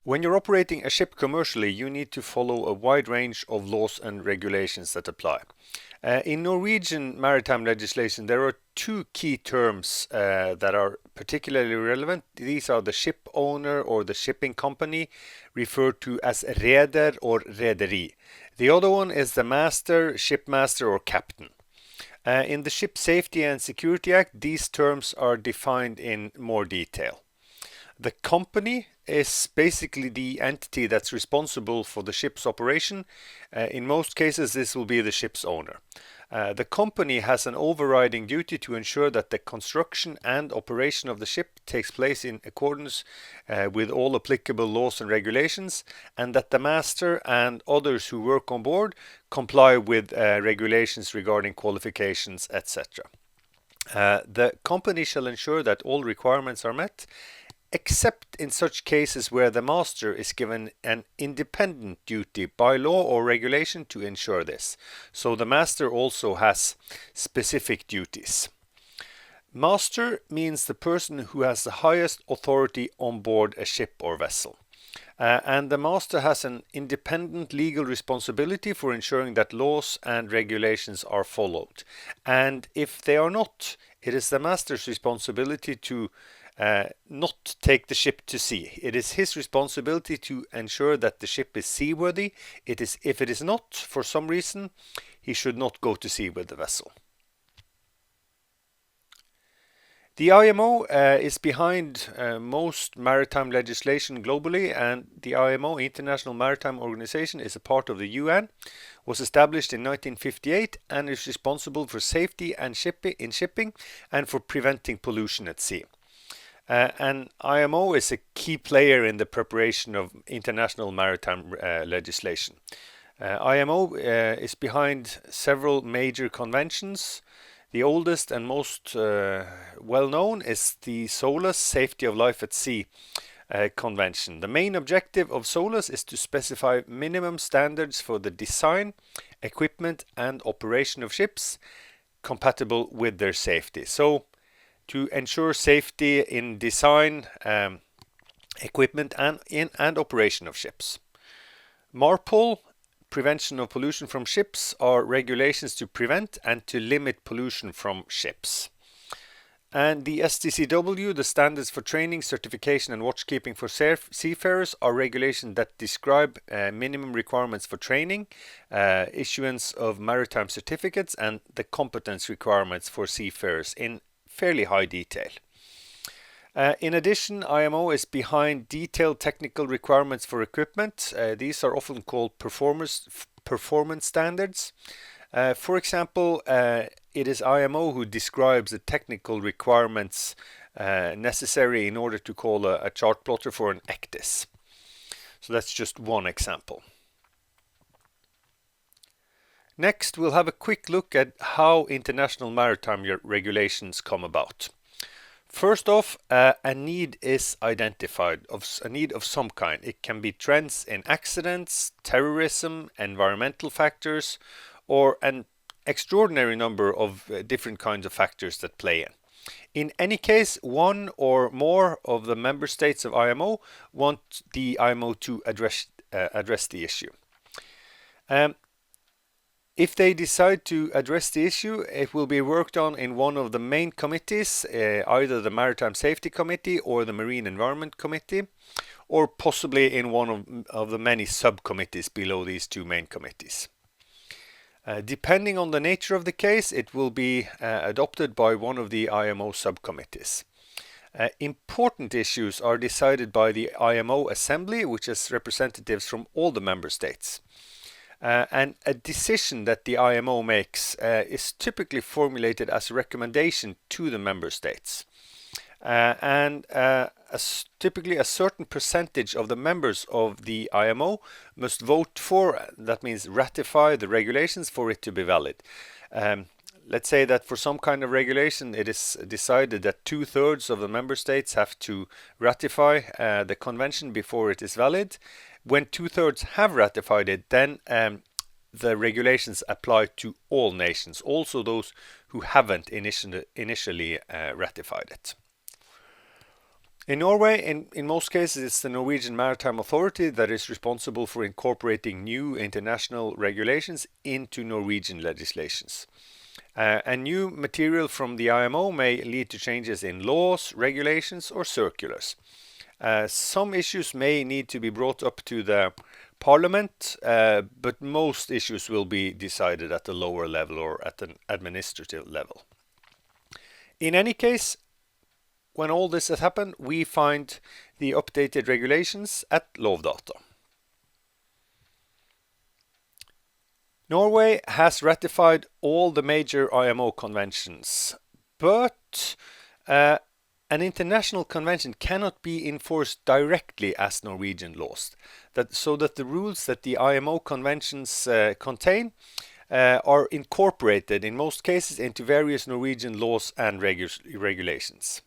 When you're operating a ship commercially, you need to follow a wide range of laws and regulations that apply. In Norwegian maritime legislation, there are two key terms that are particularly relevant. These are the ship owner or the shipping company, referred to as reder or rederi. The other one is the master, shipmaster, or captain. In the Ship Safety and Security Act, these terms are defined in more detail. The company is basically the entity that's responsible for the ship's operation. In most cases, this will be the ship's owner. The company has an overriding duty to ensure that the construction and operation of the ship takes place in accordance with all applicable laws and regulations, and that the master and others who work on board comply with regulations regarding qualifications, etc. The company shall ensure that all requirements are met, except in such cases where the master is given an independent duty by law or regulation to ensure this. So the master also has specific duties. Master means the person who has the highest authority on board a ship or vessel. And the master has an independent legal responsibility for ensuring that laws and regulations are followed. And if they are not, it is the master's responsibility to not take the ship to sea. It is his responsibility to ensure that the ship is seaworthy. If it is not, for some reason, he should not go to sea with the vessel. The IMO is behind most maritime legislation globally, and the IMO, International Maritime Organization, is a part of the UN, was established in 1958 and is responsible for safety and in shipping and for preventing pollution at sea. And IMO is a key player in the preparation of international maritime legislation. IMO is behind several major conventions. The oldest and most well-known is the SOLAS, Safety of Life at Sea Convention. The main objective of SOLAS is to specify minimum standards for the design, equipment and operation of ships compatible with their safety. So, to ensure safety in design, equipment and operation of ships. MARPOL, Prevention of Pollution from Ships, are regulations to prevent and to limit pollution from ships. And the STCW, the Standards for Training, Certification and Watchkeeping for Seafarers, are regulations that describe minimum requirements for training, issuance of maritime certificates and the competence requirements for seafarers in fairly high detail. In addition, IMO is behind detailed technical requirements for equipment. These are often called performance standards. For example, it is IMO who describes the technical requirements necessary in order to call a chart plotter for an ECDIS. So that's just one example. Next, we'll have a quick look at how international maritime regulations come about. First off, a need is identified, a need of some kind. It can be trends in accidents, terrorism, environmental factors, or an extraordinary number of different kinds of factors that play in. In any case, one or more of the member states of IMO want the IMO to address the issue. If they decide to address the issue, it will be worked on in one of the main committees, either the Maritime Safety Committee or the Marine Environment Committee, or possibly in one of the many subcommittees below these two main committees. Depending on the nature of the case, it will be adopted by one of the IMO subcommittees. Important issues are decided by the IMO Assembly, which has representatives from all the member states. And a decision that the IMO makes is typically formulated as a recommendation to the member states. Typically a certain percentage of the members of the IMO must vote for, that means ratify the regulations for it to be valid. Let's say that for some kind of regulation it is decided that 2/3 of the member states have to ratify the convention before it is valid. When 2/3 have ratified it, then the regulations apply to all nations, also those who haven't initially ratified it. In Norway, in most cases, it's the Norwegian Maritime Authority that is responsible for incorporating new international regulations into Norwegian legislations. And new material from the IMO may lead to changes in laws, regulations, or circulars. Some issues may need to be brought up to the Parliament, but most issues will be decided at the lower level or at an administrative level. In any case, when all this has happened, we find the updated regulations at Lovdata. Norway has ratified all the major IMO conventions, but an international convention cannot be enforced directly as Norwegian laws. So that the rules that the IMO conventions contain are incorporated in most cases into various Norwegian laws and regulations.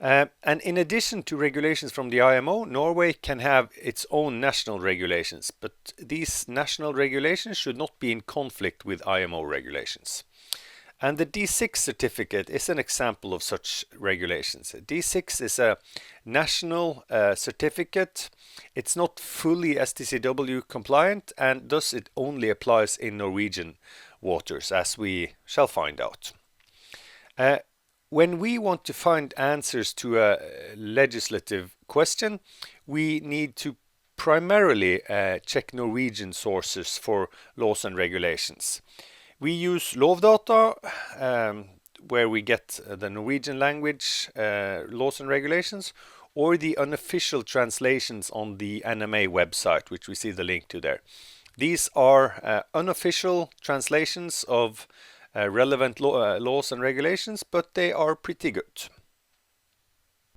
And in addition to regulations from the IMO, Norway can have its own national regulations, but these national regulations should not be in conflict with IMO regulations. And the D6 certificate is an example of such regulations. D6 is a national certificate. It's not fully STCW compliant, and thus it only applies in Norwegian waters, as we shall find out. When we want to find answers to a legislative question, we need to primarily check Norwegian sources for laws and regulations. We use Lovdata, where we get the Norwegian language laws and regulations, or the unofficial translations on the NMA website, which we see the link to there. These are unofficial translations of relevant laws and regulations, but they are pretty good.